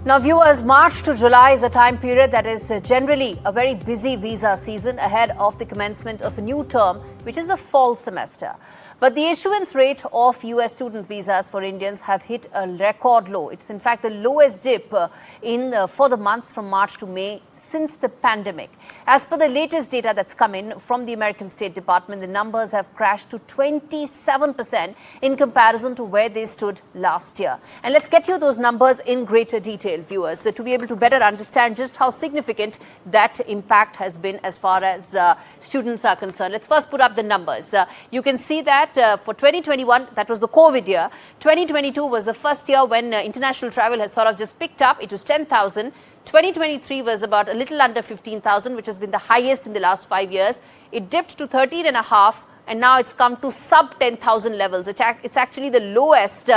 Now, viewers, March to July is a time period that is generally a very busy visa season ahead of the commencement of a new term, which is the fall semester. But the issuance rate of US student visas for Indians have hit a record low. It's in fact the lowest dip for the months from March to May since the pandemic. As per the latest data that's come in from the American State Department, the numbers have crashed to 27% in comparison to where they stood last year. And let's get you those numbers in greater detail, viewers, to be able to better understand just how significant that impact has been as far as students are concerned. Let's first put up the numbers. You can see that for 2021, that was the COVID year. 2022 was the first year when international travel has sort of just picked up. It was 10,000. 2023 was about a little under 15,000, which has been the highest in the last 5 years. It dipped to 13.5, and now it's come to sub 10,000 levels. It's actually the lowest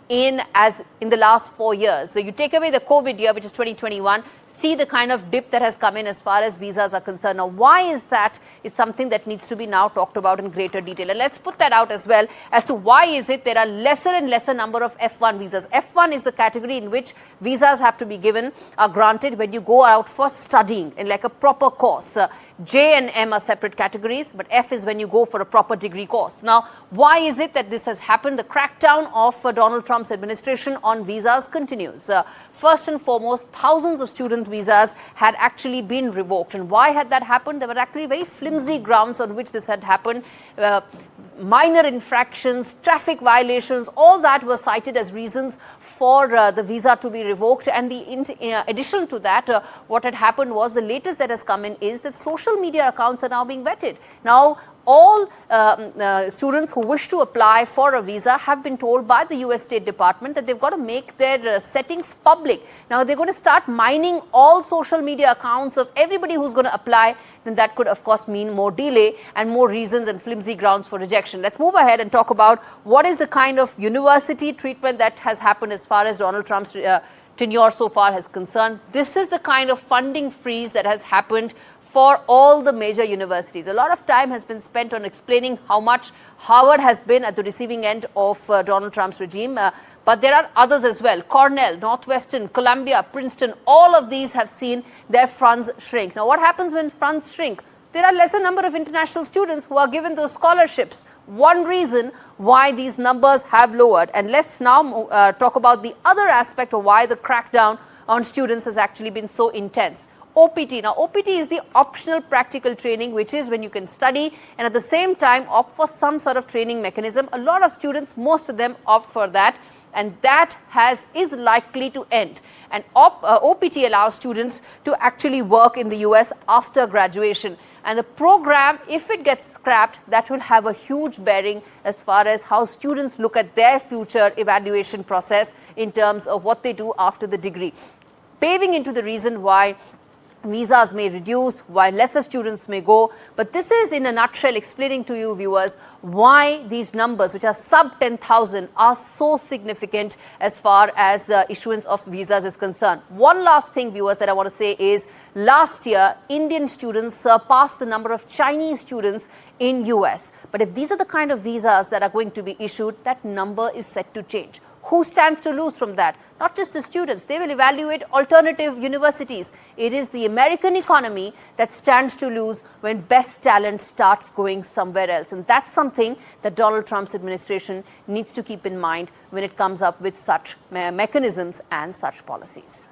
in the last 4 years. So you take away the COVID year, which is 2021, see the kind of dip that has come in as far as visas are concerned. Now, why is that is something that needs to be now talked about in greater detail. And let's put that out as well as to why is it there are lesser and lesser number of F1 visas. F1 is the category in which visas have to be granted when you go out for studying in like a proper course. J and M are separate categories, but F is when you go for a proper degree course. Now, why is it that this has happened? The crackdown of Donald Trump's administration on visas continues. First and foremost, thousands of student visas had actually been revoked. And why had that happened? There were actually very flimsy grounds on which this had happened. Minor infractions, traffic violations, all that were cited as reasons for the visa to be revoked. And in addition to that, what had happened was the latest that has come in is that social media accounts are now being vetted. Now, all students who wish to apply for a visa have been told by the US State Department that they've got to make their settings public. Now, they're going to start mining all social media accounts of everybody who's going to apply. Then that could, of course, mean more delay and more reasons and flimsy grounds for rejection. Let's move ahead and talk about what is the kind of university treatment that has happened as far as Donald Trump's tenure so far is concerned. This is the kind of funding freeze that has happened for all the major universities. A lot of time has been spent on explaining how much Harvard has been at the receiving end of Donald Trump's regime. But there are others as well. Cornell, Northwestern, Columbia, Princeton, all of these have seen their funds shrink. Now, what happens when funds shrink? There are lesser number of international students who are given those scholarships. One reason why these numbers have lowered. And let's now talk about the other aspect of why the crackdown on students has actually been so intense. OPT. Now, OPT is the optional practical training, which is when you can study and at the same time opt for some sort of training mechanism. A lot of students, most of them opt for that, and that is likely to end. And OPT allows students to actually work in the US after graduation. And the program, if it gets scrapped, that will have a huge bearing as far as how students look at their future evaluation process in terms of what they do after the degree, paving into the reason why visas may reduce, why lesser students may go. But this is in a nutshell explaining to you, viewers, why these numbers, which are sub 10,000, are so significant as far as issuance of visas is concerned. One last thing, viewers, that I want to say is last year, Indian students surpassed the number of Chinese students in US. But if these are the kind of visas that are going to be issued, that number is set to change. Who stands to lose from that? Not just the students. They will evaluate alternative universities. It is the American economy that stands to lose when best talent starts going somewhere else. And that's something that Donald Trump's administration needs to keep in mind when it comes up with such mechanisms and such policies.